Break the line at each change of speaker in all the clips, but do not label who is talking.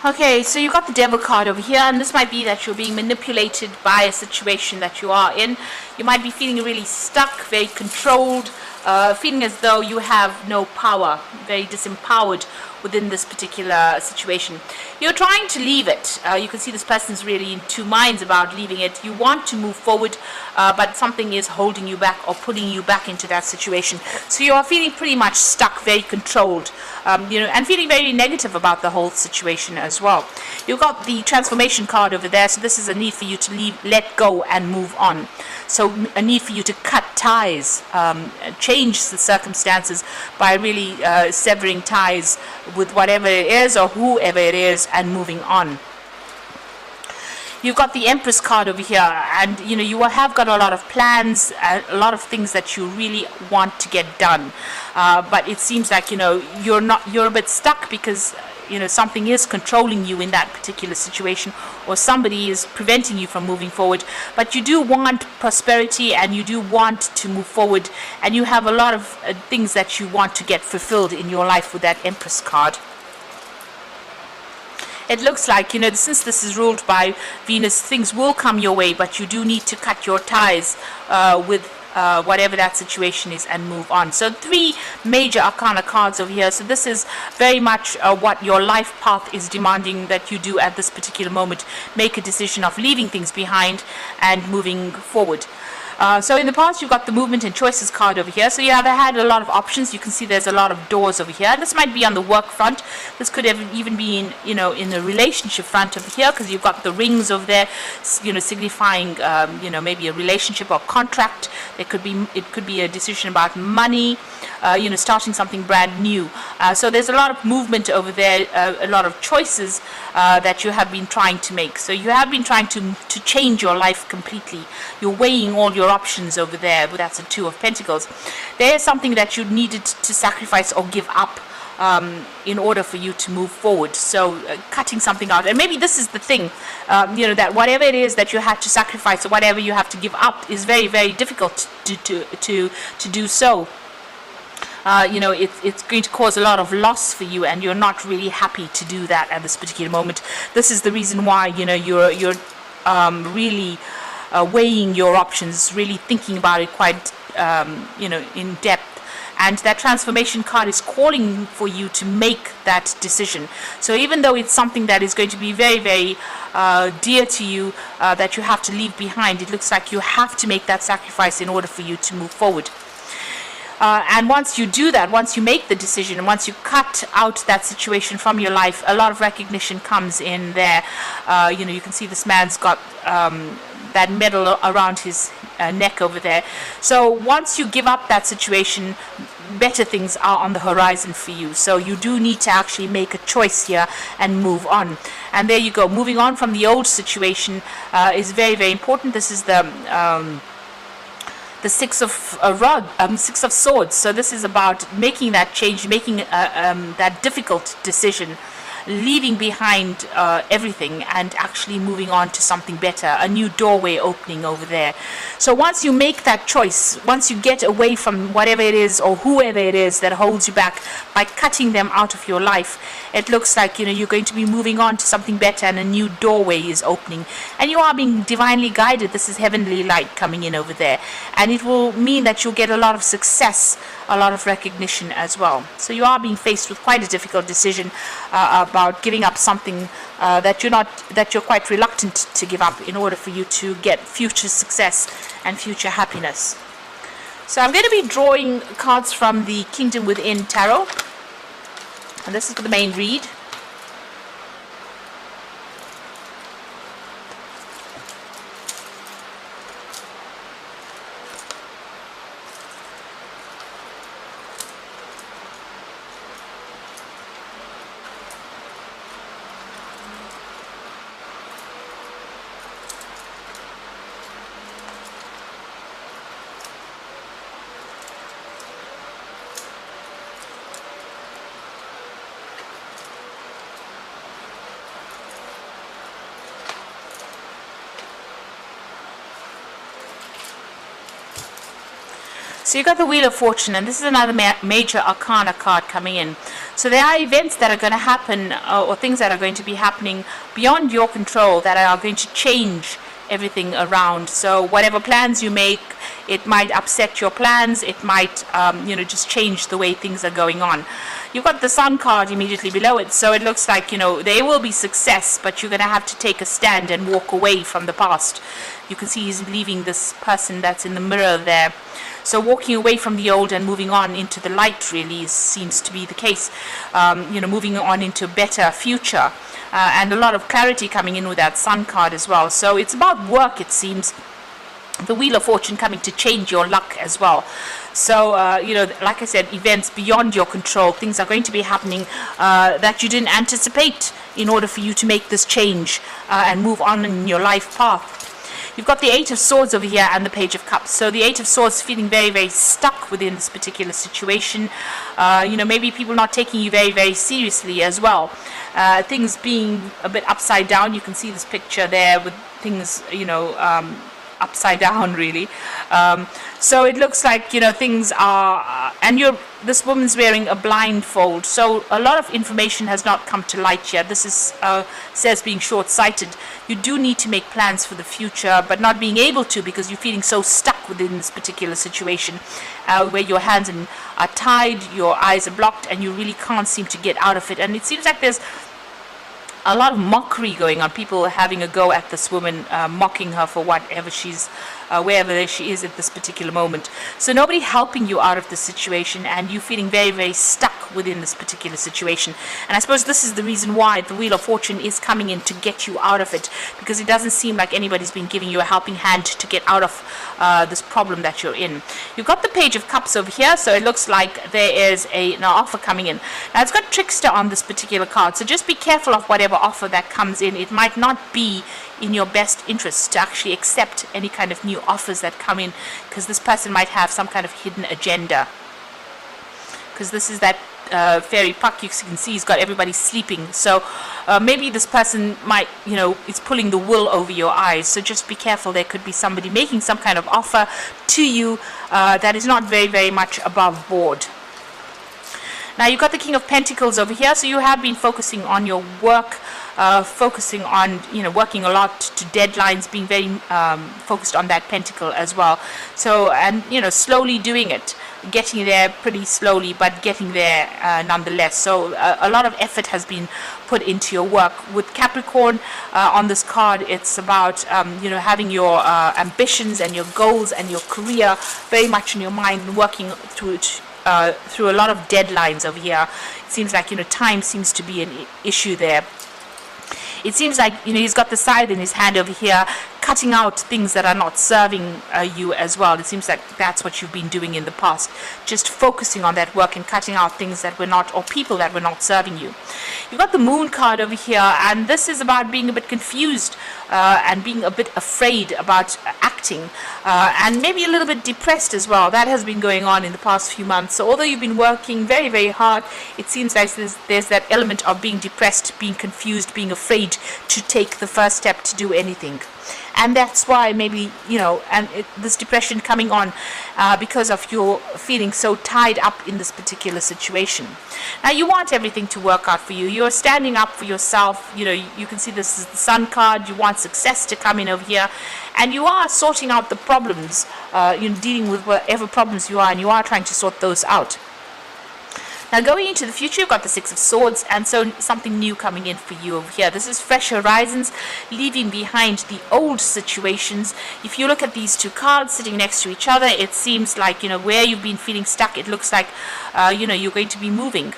Okay, so you got the devil card over here, and this might be that you're being manipulated by a situation that you are in. You might be feeling really stuck, very controlled, feeling as though you have no power, very disempowered within this particular situation. You're trying to leave it. You can see this person's really in two minds about leaving it. You want to move forward, but something is holding you back or pulling you back into that situation. So you are feeling pretty much stuck, very controlled, and feeling very negative about the whole situation as well. You've got the transformation card over there, so this is a need for you to leave, let go, and move on. So a need for you to cut ties, change the circumstances by really severing ties with whatever it is or whoever it is and moving on. You've got the Empress card over here, and you have got a lot of plans, a lot of things that you really want to get done, but it seems like you're a bit stuck because something is controlling you in that particular situation, or somebody is preventing you from moving forward. But you do want prosperity, and you do want to move forward, and you have a lot of things that you want to get fulfilled in your life with that Empress card. It looks like, since this is ruled by Venus, things will come your way, but you do need to cut your ties with whatever that situation is and move on. So 3 major arcana cards over here. So this is very much what your life path is demanding that you do at this particular moment. Make a decision of leaving things behind and moving forward. So in the past, you've got the movement and choices card over here. So yeah, they had a lot of options. You can see there's a lot of doors over here. This might be on the work front. This could even be in, in the relationship front over here, because you've got the rings over there, signifying, maybe a relationship or contract. It could be a decision about money, starting something brand new. So there's a lot of movement over there, a lot of choices that you have been trying to make. So you have been trying to change your life completely. You're weighing all your options over there. That's a 2 of Pentacles. There's something that you needed to sacrifice or give up in order for you to move forward. So cutting something out, and maybe this is the thing, that whatever it is that you had to sacrifice or whatever you have to give up is very, very difficult to do so. It's going to cause a lot of loss for you, and you're not really happy to do that at this particular moment. This is the reason why you're really weighing your options, really thinking about it quite in depth. And that transformation card is calling for you to make that decision. So even though it's something that is going to be very, very dear to you, that you have to leave behind, it looks like you have to make that sacrifice in order for you to move forward. And once you do that, once you make the decision, and once you cut out that situation from your life, a lot of recognition comes in there. You can see this man's got that medal around his neck over there. So once you give up that situation, better things are on the horizon for you. So you do need to actually make a choice here and move on. And there you go. Moving on from the old situation is very, very important. This is the 6 of Swords. So this is about making that change, making that difficult decision, leaving behind everything and actually moving on to something better, a new doorway opening over there. So once you make that choice, once you get away from whatever it is or whoever it is that holds you back by cutting them out of your life, it looks like you're going to be moving on to something better, and a new doorway is opening, and you are being divinely guided. This is heavenly light coming in over there, and it will mean that you'll get a lot of success, a lot of recognition as well. So you are being faced with quite a difficult decision about giving up something that you're quite reluctant to give up in order for you to get future success and future happiness. So I'm going to be drawing cards from the Kingdom Within Tarot, and this is for the main read. So you got the Wheel of Fortune, and this is another major arcana card coming in. So there are events that are going to happen, or things that are going to be happening beyond your control that are going to change everything around. So whatever plans you make, it might upset your plans. It might, just change the way things are going on. You've got the Sun card immediately below it, so it looks like, there will be success, but you're going to have to take a stand and walk away from the past. You can see he's leaving this person that's in the mirror there. So walking away from the old and moving on into the light really seems to be the case. Moving on into a better future. And a lot of clarity coming in with that Sun card as well. So it's about work, it seems. The Wheel of Fortune coming to change your luck as well. So, like I said, events beyond your control, things are going to be happening that you didn't anticipate in order for you to make this change and move on in your life path. You've got the Eight of Swords over here and the Page of Cups. So the Eight of Swords feeling very, very stuck within this particular situation. Maybe people not taking you very, very seriously as well. Things being a bit upside down. You can see this picture there with things, upside down really. So it looks like things are and this woman's wearing a blindfold, so a lot of information has not come to light yet. This is says being short-sighted. You do need to make plans for the future, but not being able to because you're feeling so stuck within this particular situation where your hands are tied, your eyes are blocked, and you really can't seem to get out of it. And it seems like there's a lot of mockery going on, people having a go at this woman, mocking her for whatever wherever she is at this particular moment. So nobody helping you out of the situation, and you feeling very, very stuck within this particular situation. And I suppose this is the reason why the Wheel of Fortune is coming in to get you out of it, because it doesn't seem like anybody's been giving you a helping hand to get out of this problem that you're in. You've got the Page of Cups over here, so it looks like there is an offer coming in. Now it's got Trickster on this particular card, so just be careful of whatever offer that comes in. It might not be in your best interest to actually accept any kind of new offers that come in, because this person might have some kind of hidden agenda. Because this is that fairy puck, you can see he's got everybody sleeping. So maybe this person might, is pulling the wool over your eyes. So just be careful. There could be somebody making some kind of offer to you that is not very, very much above board. Now you've got the King of Pentacles over here, so you have been focusing on your work, focusing on, working a lot to deadlines, being very focused on that pentacle as well. So, and, slowly doing it, getting there pretty slowly, but getting there nonetheless. So a lot of effort has been put into your work. With Capricorn on this card, it's about, having your ambitions and your goals and your career very much in your mind and working through it. Through a lot of deadlines over here. It seems like time seems to be an issue there. It seems like he's got the scythe in his hand over here, cutting out things that are not serving you as well. It seems like that's what you've been doing in the past, just focusing on that work and cutting out things that were not, or people that were not serving you. You've got the Moon card over here, and this is about being a bit confused and being a bit afraid about acting, and maybe a little bit depressed as well. That has been going on in the past few months. So although you've been working very, very hard, it seems like there's that element of being depressed, being confused, being afraid to take the first step to do anything. And that's why maybe, this depression coming on because of your feeling so tied up in this particular situation. Now, you want everything to work out for you. You're standing up for yourself. You can see this is the Sun card. You want success to come in over here. And you are sorting out the problems, dealing with whatever problems you are, and you are trying to sort those out. Now going into the future, you've got the Six of Swords, and so something new coming in for you over here. This is fresh horizons, leaving behind the old situations. If you look at these two cards sitting next to each other, it seems like, where you've been feeling stuck, it looks like, you're going to be moving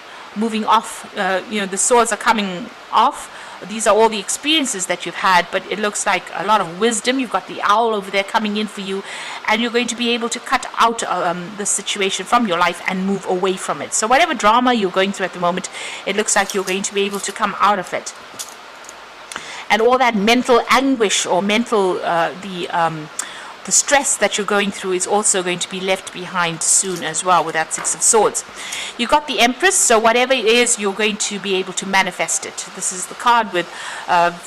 off. The swords are coming off. These are all the experiences that you've had, but it looks like a lot of wisdom. You've got the owl over there coming in for you, and you're going to be able to cut out the situation from your life and move away from it. So whatever drama you're going through at the moment, it looks like you're going to be able to come out of it. And all that mental anguish or mental, the stress that you're going through is also going to be left behind soon as well with that Six of Swords. You've got the Empress, so whatever it is, you're going to be able to manifest it. This is the card with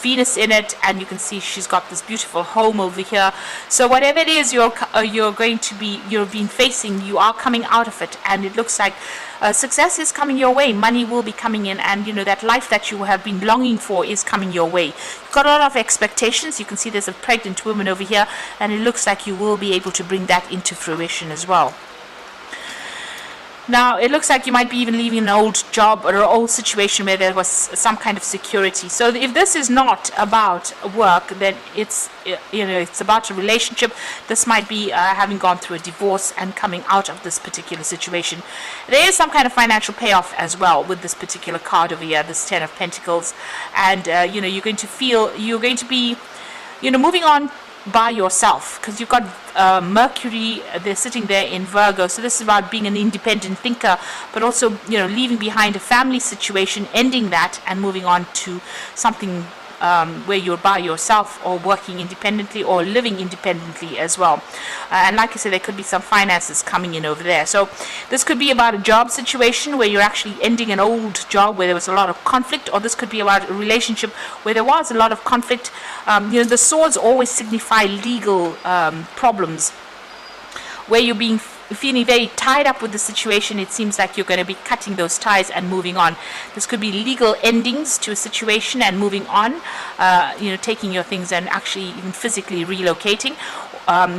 Venus in it, and you can see she's got this beautiful home over here. So whatever it is you've been facing, you are coming out of it, and it looks like success is coming your way, money will be coming in, and that life that you have been longing for is coming your way. You've got a lot of expectations. You can see there's a pregnant woman over here, and it looks like you will be able to bring that into fruition as well. Now, it looks like you might be even leaving an old job or an old situation where there was some kind of security. So if this is not about work, then it's about a relationship. This might be having gone through a divorce and coming out of this particular situation. There is some kind of financial payoff as well with this particular card over here, this 10 of Pentacles. And, you're going to be, moving on by yourself, because you've got Mercury, they're sitting there in Virgo. So this is about being an independent thinker, but also leaving behind a family situation, ending that and moving on to something where you're by yourself, or working independently, or living independently as well. And like I said, there could be some finances coming in over there. So this could be about a job situation where you're actually ending an old job where there was a lot of conflict, or this could be about a relationship where there was a lot of conflict. The swords always signify legal problems, where you're feeling very tied up with the situation. It seems like you're going to be cutting those ties and moving on. This could be legal endings to a situation and moving on, taking your things and actually even physically relocating.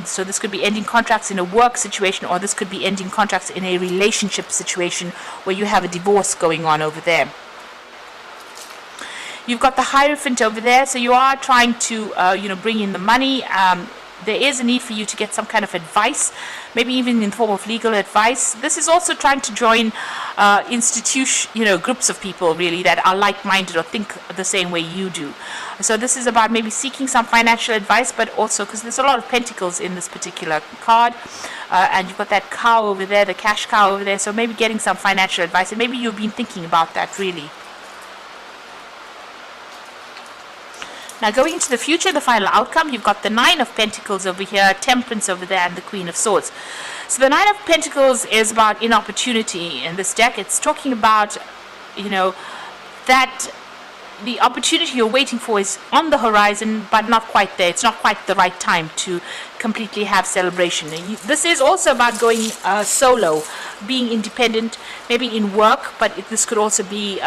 So this could be ending contracts in a work situation, or this could be ending contracts in a relationship situation where you have a divorce going on over there. You've got the Hierophant over there, so you are trying to bring in the money. There is a need for you to get some kind of advice, maybe even in the form of legal advice. This is also trying to join groups of people really that are like-minded or think the same way you do. So this is about maybe seeking some financial advice, but also because there's a lot of pentacles in this particular card, and you've got that cow over there, the cash cow over there. So maybe getting some financial advice, and maybe you've been thinking about that really. Now, going into the future, the final outcome, you've got the 9 of Pentacles over here, Temperance over there, and the Queen of Swords. So the 9 of Pentacles is about inopportunity in this deck. It's talking about, that the opportunity you're waiting for is on the horizon, but not quite there. It's not quite the right time to completely have celebration. This is also about going solo, being independent, maybe in work, but this could also be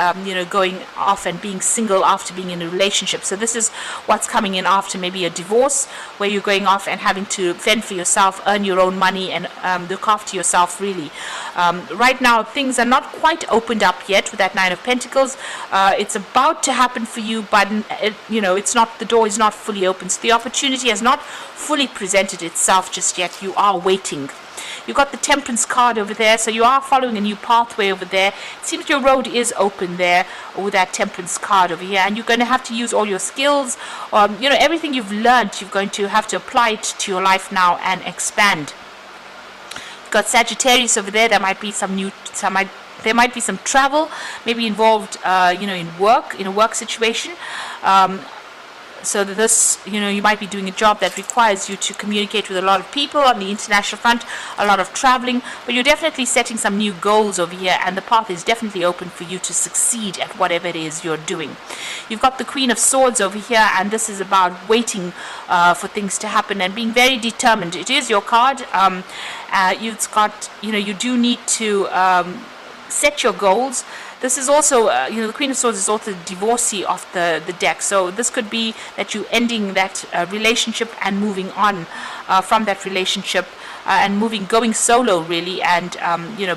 going off and being single after being in a relationship. So this is what's coming in after maybe a divorce, where you're going off and having to fend for yourself, earn your own money, and look after yourself really. Right now things are not quite opened up yet with that 9 of Pentacles. It's about to happen for you, but it's not, the door is not fully open, so the opportunity has not fully presented itself just yet. You are waiting. You've got the Temperance card over there, so you are following a new pathway over there. It seems your road is open there with that Temperance card over here, and you're going to have to use all your skills, everything you've learned. You're going to have to apply it to your life now and expand. You've got Sagittarius over there. There might be there might be some travel, maybe involved, in a work situation. So that this, you might be doing a job that requires you to communicate with a lot of people on the international front, a lot of traveling, but you're definitely setting some new goals over here, and the path is definitely open for you to succeed at whatever it is you're doing. You've got the Queen of Swords over here, and this is about waiting for things to happen and being very determined. It is your card. You do need to set your goals. This is also, the Queen of Swords is also the divorcee of the deck. So this could be that you ending that relationship and moving on from that relationship, and going solo really, and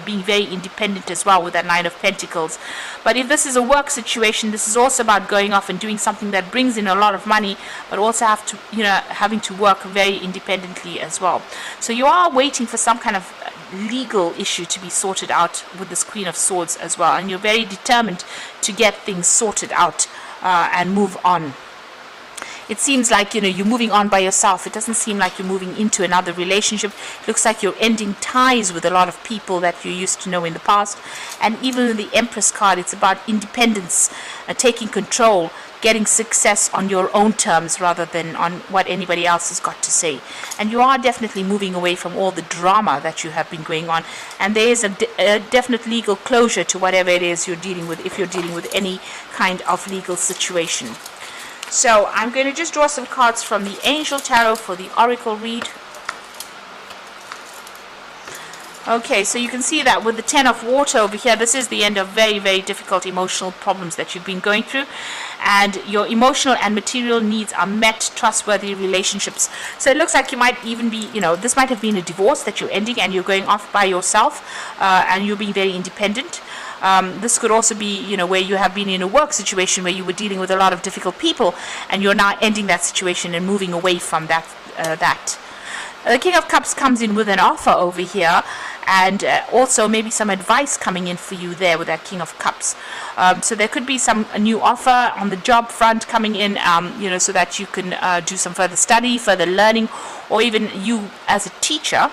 being very independent as well with that 9 of Pentacles. But if this is a work situation, this is also about going off and doing something that brings in a lot of money, but also having to work very independently as well. So you are waiting for some kind of legal issue to be sorted out with this Queen of Swords as well, and you're very determined to get things sorted out and move on. It seems like you're moving on by yourself. It doesn't seem like you're moving into another relationship. It looks like you're ending ties with a lot of people that you used to know in the past. And even in the Empress card, it's about independence, taking control, getting success on your own terms rather than on what anybody else has got to say. And you are definitely moving away from all the drama that you have been going on. And there is a definite legal closure to whatever it is you're dealing with, if you're dealing with any kind of legal situation. So I'm going to just draw some cards from the Angel Tarot for the Oracle read. Okay, so you can see that with the 10 of water over here, this is the end of very, very difficult emotional problems that you've been going through. And your emotional and material needs are met, trustworthy relationships. So it looks like you might even be, this might have been a divorce that you're ending and you're going off by yourself, and you're being very independent. This could also be, where you have been in a work situation where you were dealing with a lot of difficult people, and you're now ending that situation and moving away from that. The King of Cups comes in with an offer over here, and also maybe some advice coming in for you there with that King of Cups. So there could be a new offer on the job front coming in, so that you can do some further study, further learning, or even you as a teacher.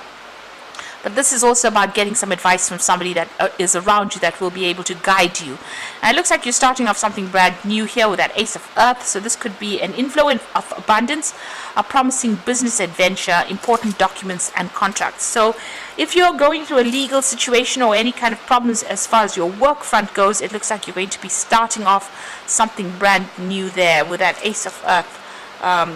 But this is also about getting some advice from somebody that is around you that will be able to guide you. And it looks like you're starting off something brand new here with that Ace of Earth. So this could be an inflow of abundance, a promising business adventure, important documents and contracts. So if you're going through a legal situation or any kind of problems as far as your work front goes, it looks like you're going to be starting off something brand new there with that Ace of Earth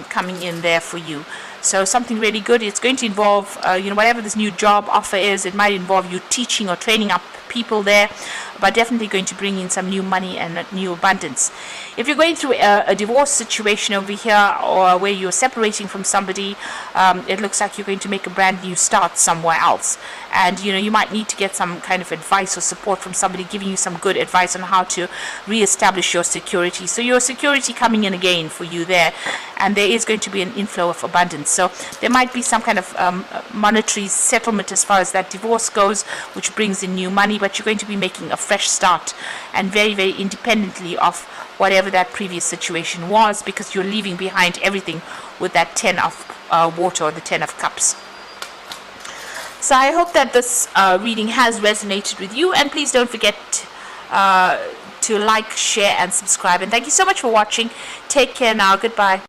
coming in there for you. So something really good. It's going to involve, whatever this new job offer is, it might involve you teaching or training up people there, but definitely going to bring in some new money and new abundance. If you're going through a divorce situation over here, or where you're separating from somebody, it looks like you're going to make a brand new start somewhere else. And, you might need to get some kind of advice or support from somebody giving you some good advice on how to reestablish your security. So your security coming in again for you there, and there is going to be an inflow of abundance. So there might be some kind of monetary settlement as far as that divorce goes, which brings in new money, but you're going to be making a fresh start, and very, very independently of whatever that previous situation was, because you're leaving behind everything with that 10 of water, or the 10 of cups. So I hope that this reading has resonated with you, and please don't forget to like, share and subscribe, and thank you so much for watching. Take care now. Goodbye.